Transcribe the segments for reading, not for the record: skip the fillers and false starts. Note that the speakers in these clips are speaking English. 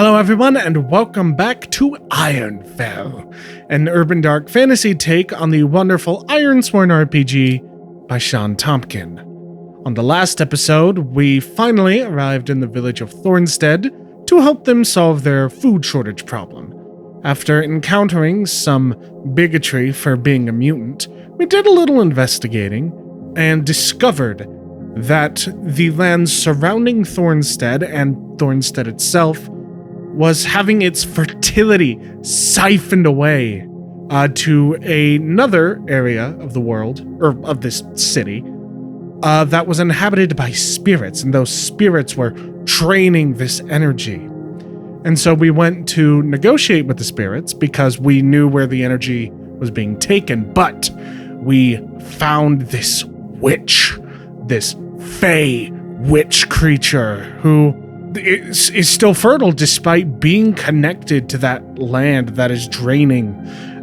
Hello everyone, and welcome back to Ironfell, an urban dark fantasy take on the wonderful Ironsworn RPG by Sean Tompkin. On the last episode, we finally arrived in the village of Thornstead to help them solve their food shortage problem. After encountering some bigotry for being a mutant, we did a little investigating and discovered that the lands surrounding Thornstead and Thornstead itself was having its fertility siphoned away to another area of the world, or of this city, that was inhabited by spirits, and those spirits were draining this energy. And so we went to negotiate with the spirits because we knew where the energy was being taken, but we found this witch, this fey witch creature who is still fertile despite being connected to that land that is draining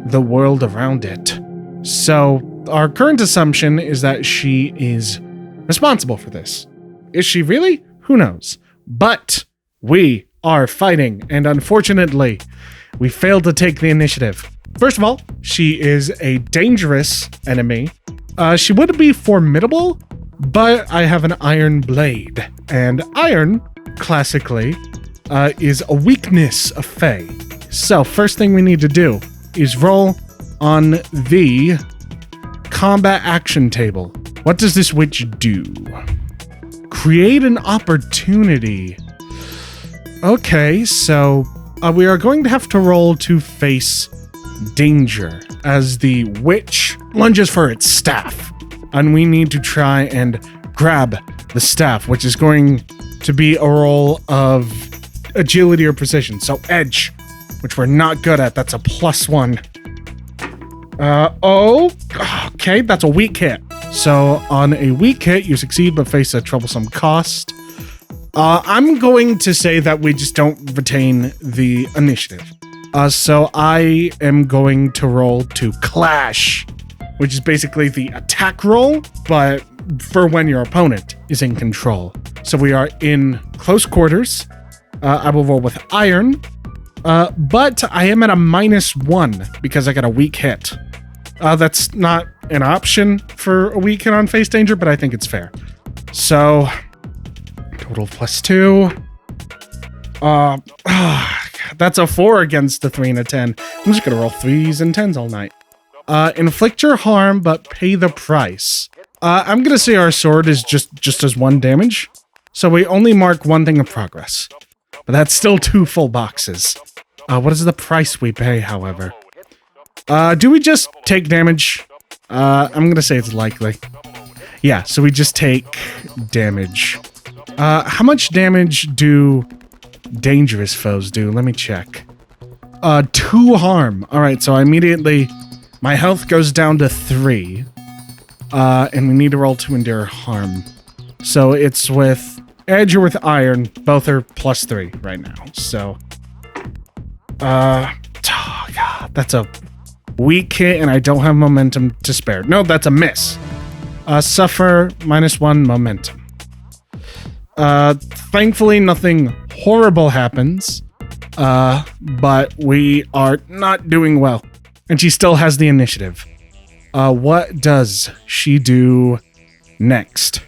the world around it. So our current assumption is that she is responsible for this. Is she really? Who knows? But we are fighting, and unfortunately, we failed to take the initiative. First of all, she is a dangerous enemy. She would be formidable, but I have an iron blade, and iron, classically, is a weakness of Fae. So first thing we need to do is roll on the combat action table. What does this witch do? Create an opportunity. Okay, so we are going to have to roll to face danger as the witch lunges for its staff. And we need to try and grab the staff, which is going to be a roll of agility or precision. So edge, which we're not good at, that's a +1. Okay, that's a weak hit. So on a weak hit, you succeed but face a troublesome cost. I'm going to say that we just don't retain the initiative. So I am going to roll to clash, which is basically the attack roll, but for when your opponent is in control. So we are in close quarters. I will roll with iron, but I am at a -1 because I got a weak hit. That's not an option for a weak hit on face danger, but I think it's fair. So total +2. That's a 4 against the 3 and a 10. I'm just gonna roll 3s and 10s all night. Inflict your harm, but pay the price. I'm gonna say our sword is just as 1 damage. So we only mark 1 thing of progress. But that's still 2 full boxes. What is the price we pay, however? Do we just take damage? I'm gonna say it's likely. Yeah, so we just take damage. How much damage do dangerous foes do? Let me check. 2 harm. Alright, so immediately my health goes down to 3. And we need to roll to endure harm. So it's with edge or with iron. Both are +3 right now. So, God, that's a weak hit, and I don't have momentum to spare. No, that's a miss. Suffer -1 momentum. Thankfully, nothing horrible happens. But we are not doing well. And she still has the initiative. What does she do next?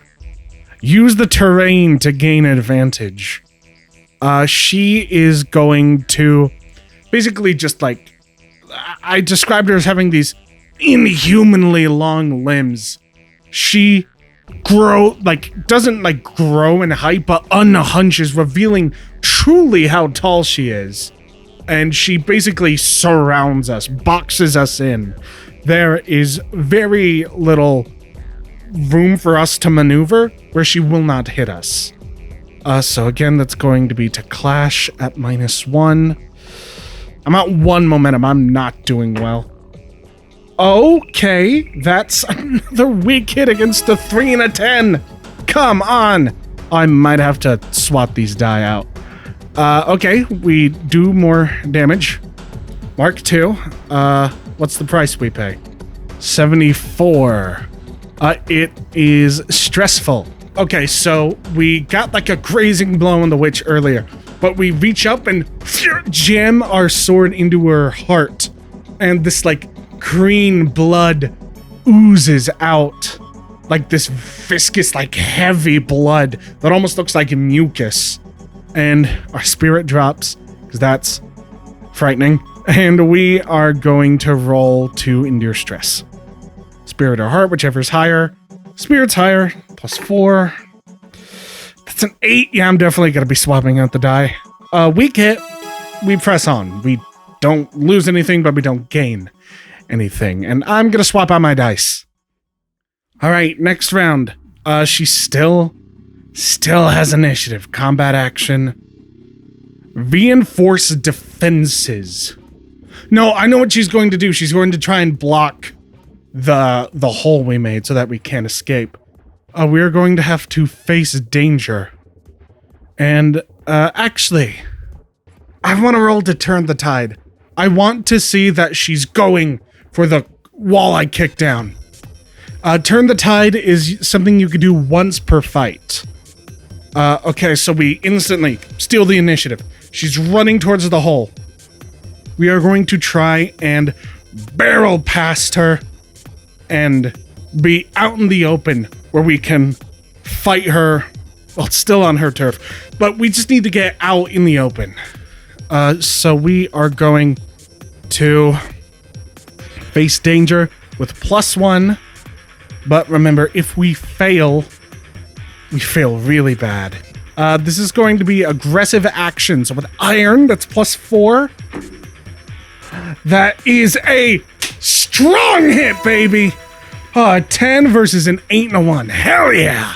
Use the terrain to gain advantage. She is going to basically just like, I described her as having these inhumanly long limbs. She doesn't grow in height, but unhunches, revealing truly how tall she is. And she basically surrounds us, boxes us in. There is very little room for us to maneuver where she will not hit us. So again, that's going to be to clash at -1. I'm at 1 momentum. I'm not doing well. Okay, that's another weak hit against the 3 and a 10. Come on. I might have to swap these die out. Okay, we do more damage. Mark 2. What's the price we pay? 74. It is stressful. Okay, so we got like a grazing blow on the witch earlier, but we reach up and jam our sword into her heart. And this like green blood oozes out. Like this viscous, like heavy blood that almost looks like mucus. And our spirit drops, because that's frightening. And we are going to roll to endure stress. Spirit or heart, whichever's higher. Spirit's higher, +4. That's an 8. Yeah, I'm definitely going to be swapping out the die. Weak hit, we press on. We don't lose anything, but we don't gain anything. And I'm going to swap out my dice. All right, next round. She still has initiative. Combat action. Reinforce defenses. No, I know what she's going to do. She's going to try and block the hole we made so that we can't escape. We're going to have to face danger. And, actually, I want to roll to turn the tide. I want to see that she's going for the wall I kicked down. Turn the tide is something you could do once per fight. Okay, so we instantly steal the initiative. She's running towards the hole. We are going to try and barrel past her and be out in the open where we can fight her. Well, it's still on her turf, but we just need to get out in the open. So we are going to face danger with +1. But remember, if we fail really bad. This is going to be aggressive action. So with iron, that's +4. That is a strong hit, baby. 10 versus an 8 and a 1. Hell yeah.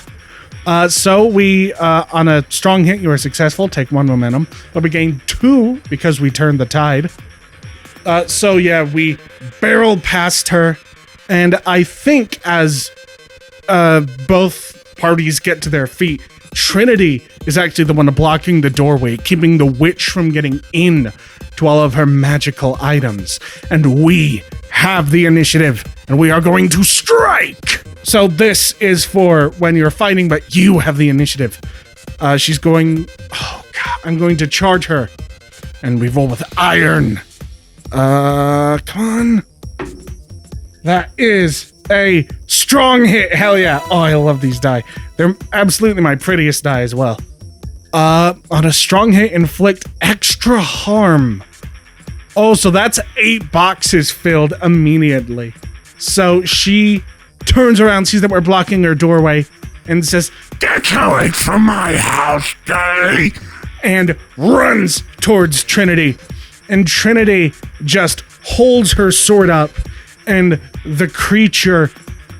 So we, on a strong hit, you are successful. Take 1 momentum. But we gain 2 because we turned the tide. So yeah, we barreled past her. And I think as both parties get to their feet, Trinity is actually the one blocking the doorway, keeping the witch from getting in to all of her magical items. And we have the initiative, and we are going to strike! So this is for when you're fighting, but you have the initiative. She's going... Oh, God. I'm going to charge her. And we roll with iron. Come on. That is a strong hit. Hell yeah. Oh, I love these die. They're absolutely my prettiest die as well. On a strong hit, inflict extra harm. Oh, so that's 8 boxes filled immediately. So she turns around, sees that we're blocking her doorway, and says, "Get away from my house, Gay!" and runs towards Trinity. And Trinity just holds her sword up, and the creature,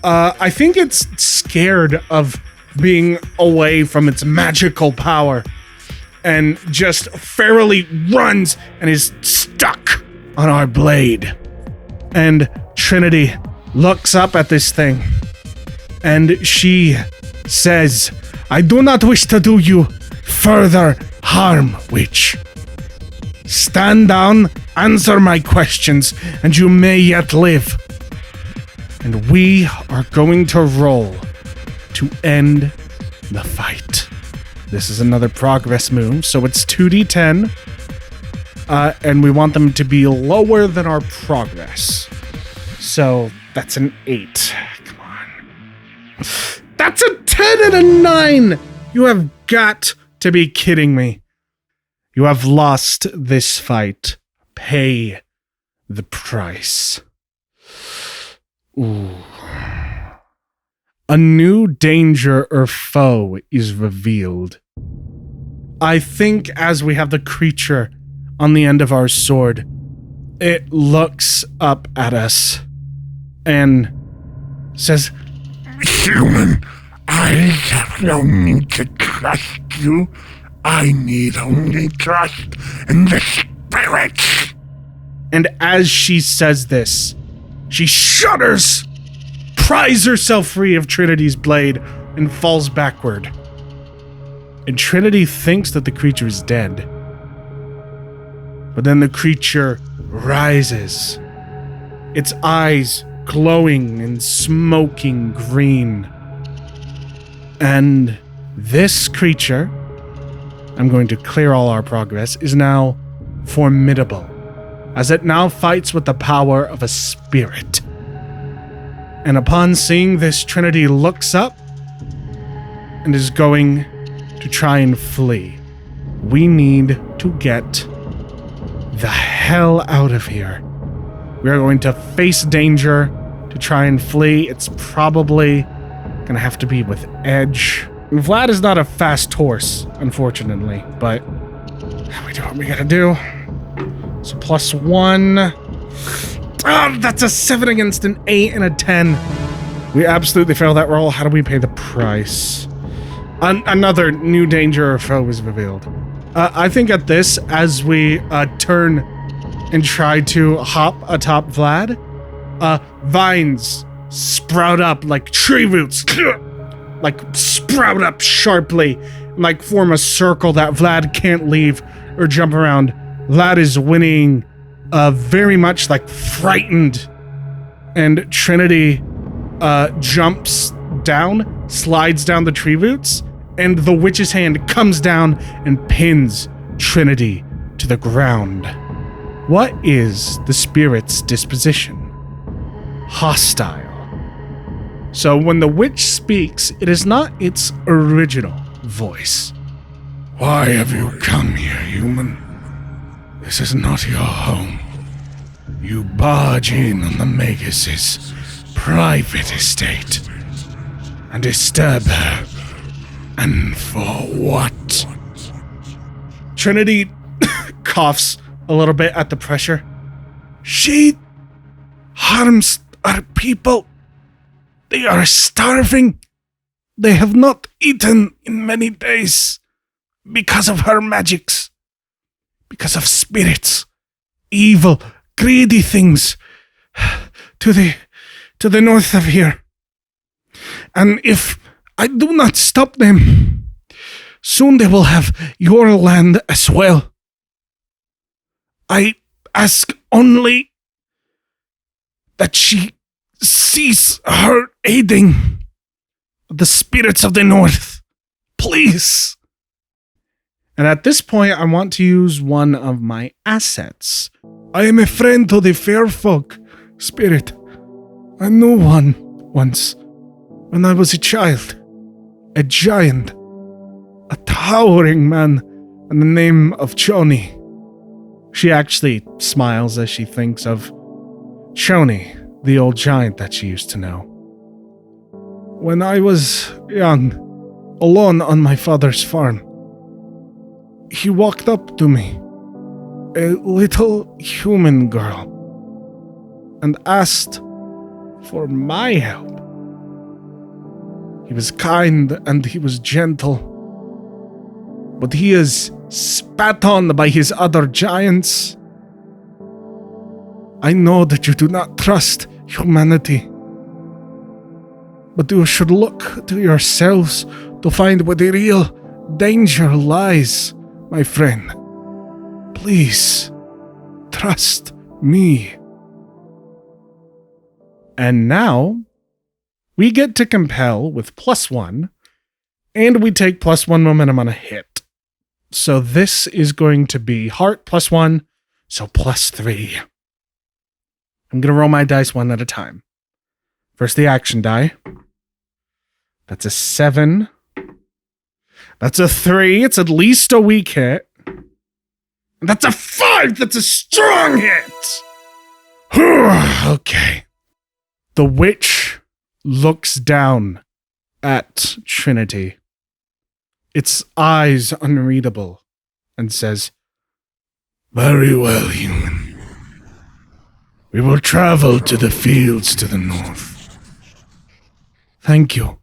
I think it's scared of being away from its magical power, and just ferally runs and is stuck on our blade. And Trinity looks up at this thing, and she says, "I do not wish to do you further harm, witch. Stand down, answer my questions, and you may yet live." And we are going to roll to end the fight. This is another progress move, so it's 2d10. And we want them to be lower than our progress. So that's an 8. Come on. That's a 10 and a 9! You have got to be kidding me. You have lost this fight. Pay the price. Ooh. A new danger or foe is revealed. I think as we have the creature on the end of our sword, it looks up at us and says, "Human, I have no need to trust you. I need only trust in the spirits." And as she says this, she shudders, pries herself free of Trinity's blade, and falls backward. And Trinity thinks that the creature is dead. But then the creature rises, its eyes glowing and smoking green. And this creature I'm going to clear all our progress, is now formidable, as it now fights with the power of a spirit. And upon seeing this, Trinity looks up and is going to try and flee. We need to get the hell out of here. We are going to face danger to try and flee. It's probably gonna have to be with edge. Vlad is not a fast horse, unfortunately, but we do what we gotta do. So +1. Oh, that's a 7 against an 8 and a 10. We absolutely failed that roll. How do we pay the price? Another new danger or foe was revealed. I think at this, as we turn and try to hop atop Vlad, vines sprout up like tree roots, like sprout up sharply, like form a circle that Vlad can't leave or jump around. Vlad is winning, very much like frightened, and Trinity jumps down, slides down the tree roots, and the witch's hand comes down and pins Trinity to the ground. What is the spirit's disposition? Hostile. So when the witch speaks, it is not its original voice. Why have you come here, human? This is not your home. You barge in on the Magus's private estate and disturb her. And for what? Trinity coughs a little bit at the pressure. She harms our people. They are starving. They have not eaten in many days because of her magics. Because of spirits. Evil, greedy things to the north of here. And if I do not stop them, soon they will have your land as well. I ask only that she cease her aiding the spirits of the north. Please. And at this point, I want to use one of my assets. I am a friend to the fair folk, spirit. I knew one once when I was a child. A giant. A towering man in the name of Choni. She actually smiles as she thinks of Choni, the old giant that she used to know. When I was young, alone on my father's farm, he walked up to me, a little human girl, and asked for my help. He was kind and he was gentle, but he is spat on by his other giants. I know that you do not trust humanity, but you should look to yourselves to find where the real danger lies, my friend. Please, trust me. And now, we get to compel with +1, and we take +1 momentum on a hit. So this is going to be heart +1, so +3. I'm going to roll my dice one at a time. First, the action die. That's a 7. That's a 3. It's at least a weak hit. And that's a 5. That's a strong hit. Okay. The witch looks down at Trinity, its eyes unreadable, and says, "Very well, human. We will travel to the fields to the north. Thank you.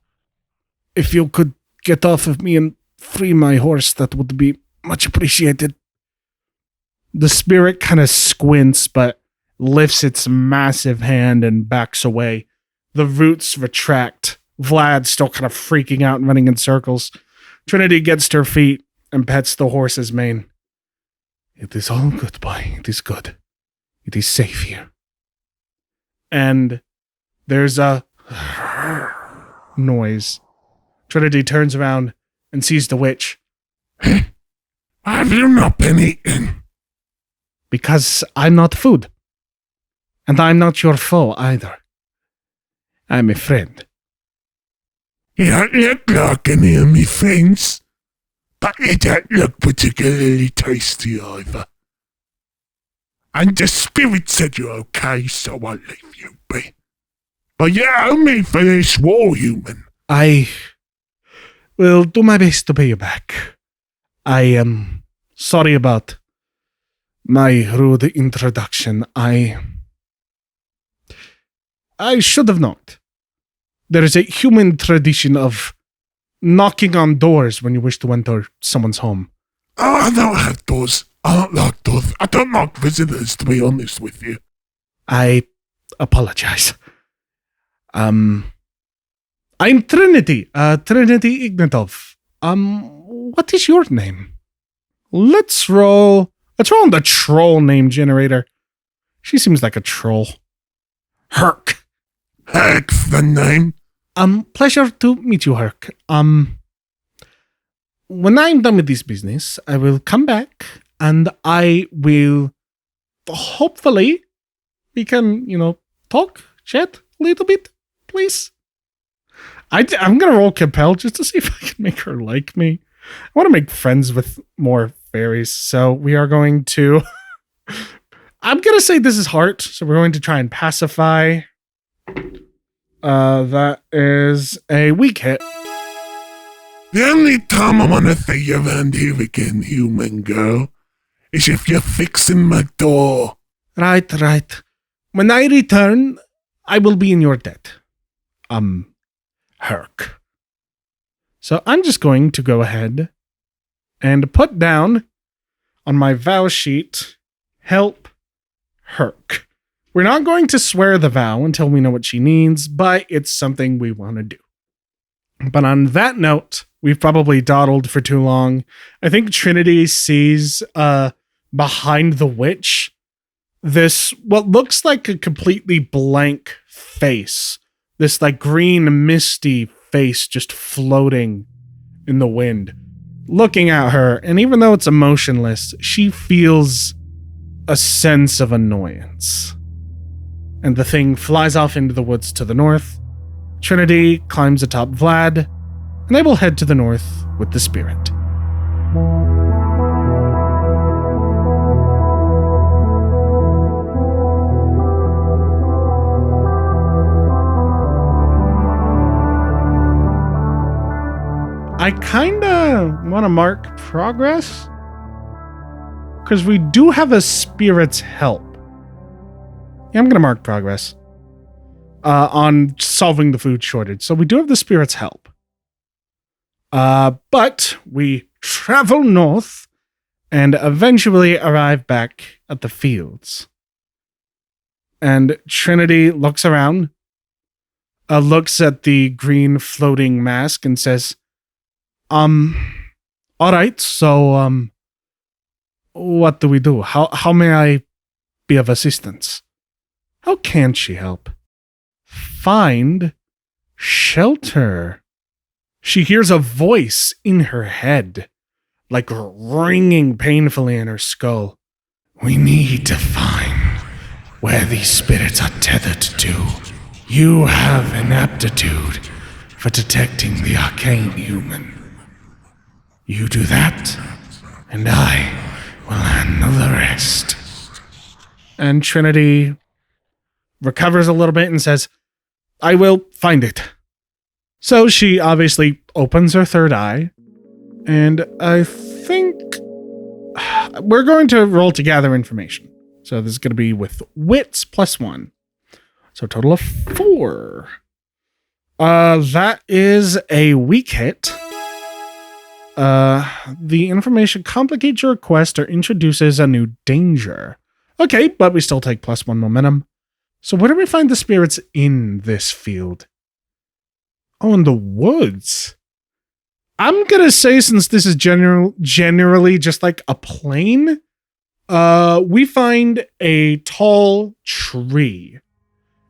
If you could get off of me and free my horse, that would be much appreciated." The spirit kind of squints, but lifts its massive hand and backs away. The roots retract. Vlad's still kind of freaking out and running in circles. Trinity gets to her feet and pets the horse's mane. "It is all good, boy. It is good. It is safe here." And there's a noise. Trinity turns around and sees the witch. Have you not been eating? Because I'm not food. And I'm not your foe either. I'm a friend. You don't look like any of me friends, but you don't look particularly tasty either. And the spirit said you're okay, so I'll leave you be. But you owe me for this war, human. I will do my best to pay you back. I am sorry about my rude introduction. I should have knocked. There is a human tradition of knocking on doors when you wish to enter someone's home. Oh, I don't have doors. I don't like doors. I don't like visitors, to be honest with you. I apologize. I'm Trinity. Trinity Ignatov. What is your name? Let's roll on the troll name generator. She seems like a troll. Herc. Herc's the name. Pleasure to meet you, Herc. When I'm done with this business, I will come back and I will hopefully we can, talk, chat a little bit, please. I'm going to roll compel just to see if I can make her like me. I want to make friends with more fairies, so we are going to... I'm going to say this is heart, so we're going to try and pacify. That is a weak hit. The only time I want to see you around here again, human girl, is if you're fixing my door. Right. When I return, I will be in your debt. Herc. So I'm just going to go ahead and put down on my vow sheet, help Herc. We're not going to swear the vow until we know what she needs, but it's something we want to do. But on that note, we've probably dawdled for too long. I think Trinity sees behind the witch this, what looks like a completely blank face. This like green misty face just floating in the wind, looking at her. And even though it's emotionless, she feels a sense of annoyance. And the thing flies off into the woods to the north. Trinity climbs atop Vlad, and they will head to the north with the spirit. I kinda want to mark progress, because we do have a spirit's help. Yeah, I'm gonna mark progress on solving the food shortage. So we do have the spirit's help. But we travel north and eventually arrive back at the fields. And Trinity looks around, looks at the green floating mask and says, all right, so, what do we do? How may I be of assistance? How can she help? Find shelter. She hears a voice in her head, like ringing painfully in her skull. We need to find where these spirits are tethered to. You have an aptitude for detecting the arcane human. You do that, and I will handle the rest. And Trinity recovers a little bit and says, I will find it. So she obviously opens her third eye, and I think we're going to roll to gather information. So this is going to be with wits +1. So a total of 4. That is a weak hit. The information complicates your quest or introduces a new danger. Okay, but we still take +1 momentum. So where do we find the spirits in this field? Oh, in the woods. I'm gonna say, since this is generally just like a plain, we find a tall tree.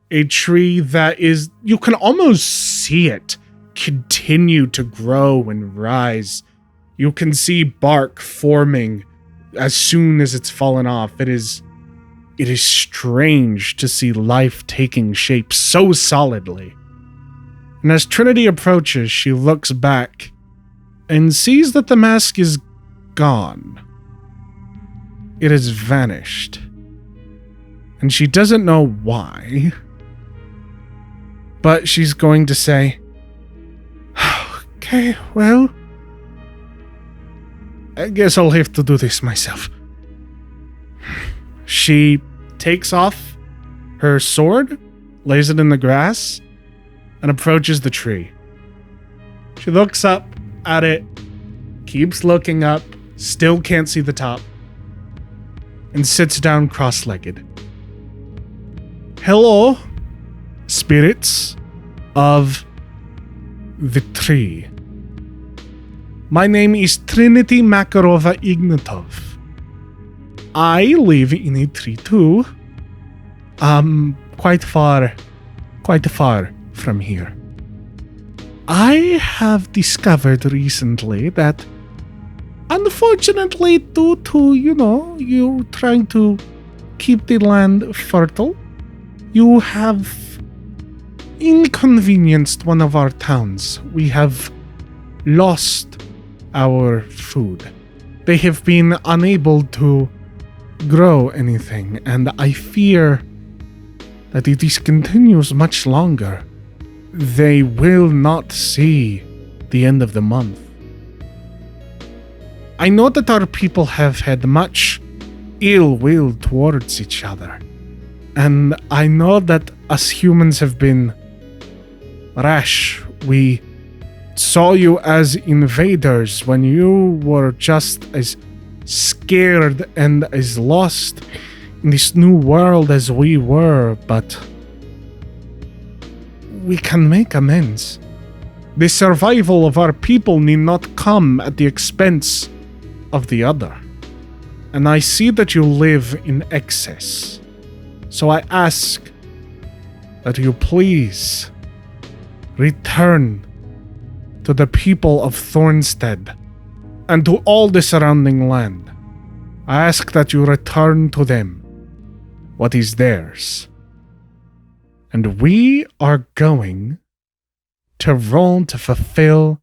A tree that is, you can almost see it continue to grow and rise You can see bark forming as soon as it's fallen off. It is strange to see life taking shape so solidly. And as Trinity approaches, she looks back and sees that the mask is gone. It has vanished. And she doesn't know why. But she's going to say, "Okay, well, I guess I'll have to do this myself." She takes off her sword, lays it in the grass, and approaches the tree. She looks up at it, keeps looking up, still can't see the top, and sits down cross-legged. "Hello, spirits of the tree. My name is Trinity Makarova Ignatov. I live in a tree too. Quite far from here. I have discovered recently that, unfortunately, due to, you trying to keep the land fertile, you have inconvenienced one of our towns. We have lost our food. They have been unable to grow anything, and I fear that if this continues much longer, they will not see the end of the month. I know that our people have had much ill will towards each other, and I know that us humans have been rash. We saw you as invaders when you were just as scared and as lost in this new world as we were, but we can make amends. The survival of our people need not come at the expense of the other. And I see that you live in excess. So I ask that you please return to the people of Thornstead and to all the surrounding land. I ask that you return to them what is theirs. And we are going to roll to fulfill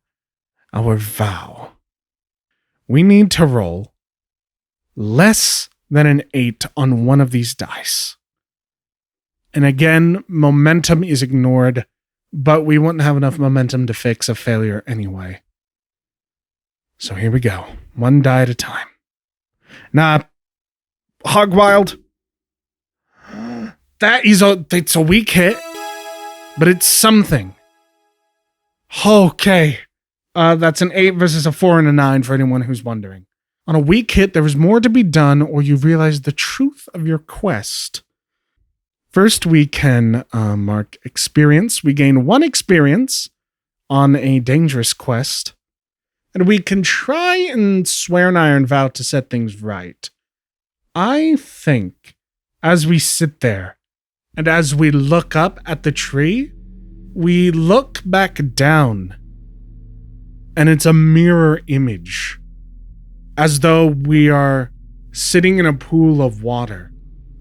our vow. We need to roll less than an 8 on one of these dice. And again, momentum is ignored, but we wouldn't have enough momentum to fix a failure anyway. So here we go. One die at a time. Nah, Hogwild. It's a weak hit, but it's something. Okay. That's an 8 versus a 4 and a 9 for anyone who's wondering. On a weak hit, there is more to be done, or you realize the truth of your quest. First, we can mark experience. We gain 1 experience on a dangerous quest. And we can try and swear an iron vow to set things right. I think, as we sit there, and as we look up at the tree, we look back down, and it's a mirror image, as though we are sitting in a pool of water.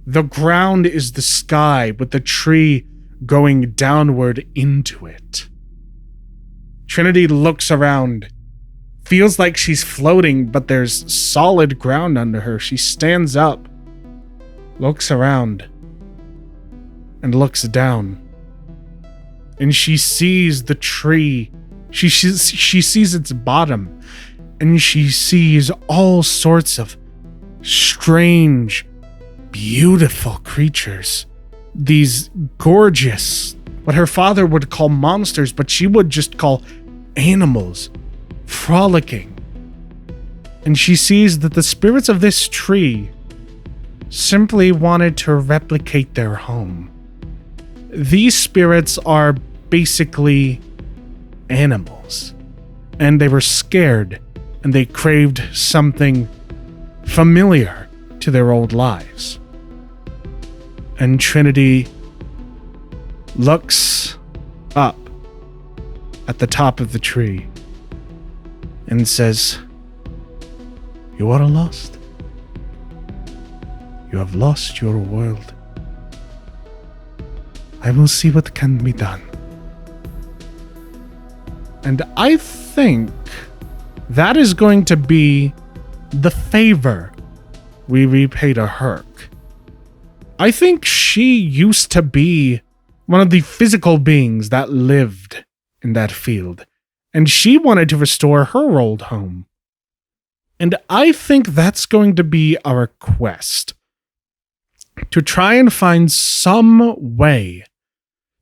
The ground is the sky, with the tree going downward into it. Trinity looks around, feels like she's floating, but there's solid ground under her. She stands up, looks around, and looks down. And she sees the tree. She sees its bottom, and she sees all sorts of strange, beautiful creatures. These gorgeous, what her father would call monsters, but she would just call animals, frolicking. And she sees that the spirits of this tree simply wanted to replicate their home. These spirits are basically animals, and they were scared, and they craved something familiar to their old lives. And Trinity looks up at the top of the tree and says, You are lost. You have lost your world. I will see what can be done. And I think that is going to be the favor we repay to Herc. I think she used to be one of the physical beings that lived in that field, and she wanted to restore her old home. And I think that's going to be our quest. To try and find some way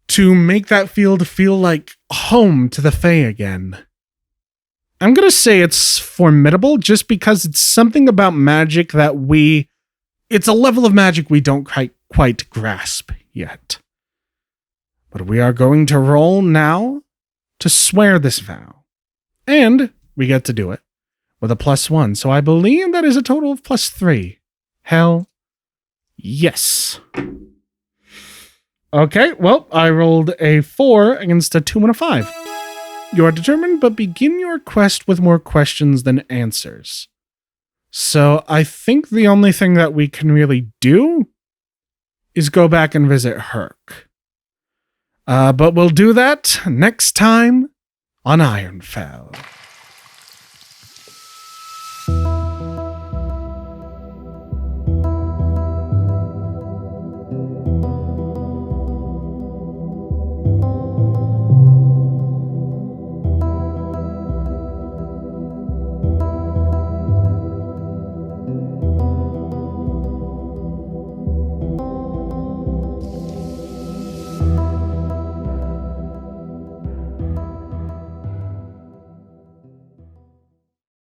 to make that field feel like home to the Fae again. I'm going to say it's formidable just because it's something about magic that it's a level of magic we don't quite grasp yet. But we are going to roll now to swear this vow. And we get to do it with a +1. So I believe that is a total of +3. Hell yes. Okay, well, I rolled a 4 against a 2 and a 5. You are determined, but begin your quest with more questions than answers. So I think the only thing that we can really do is go back and visit Herc. But we'll do that next time on Ironfell.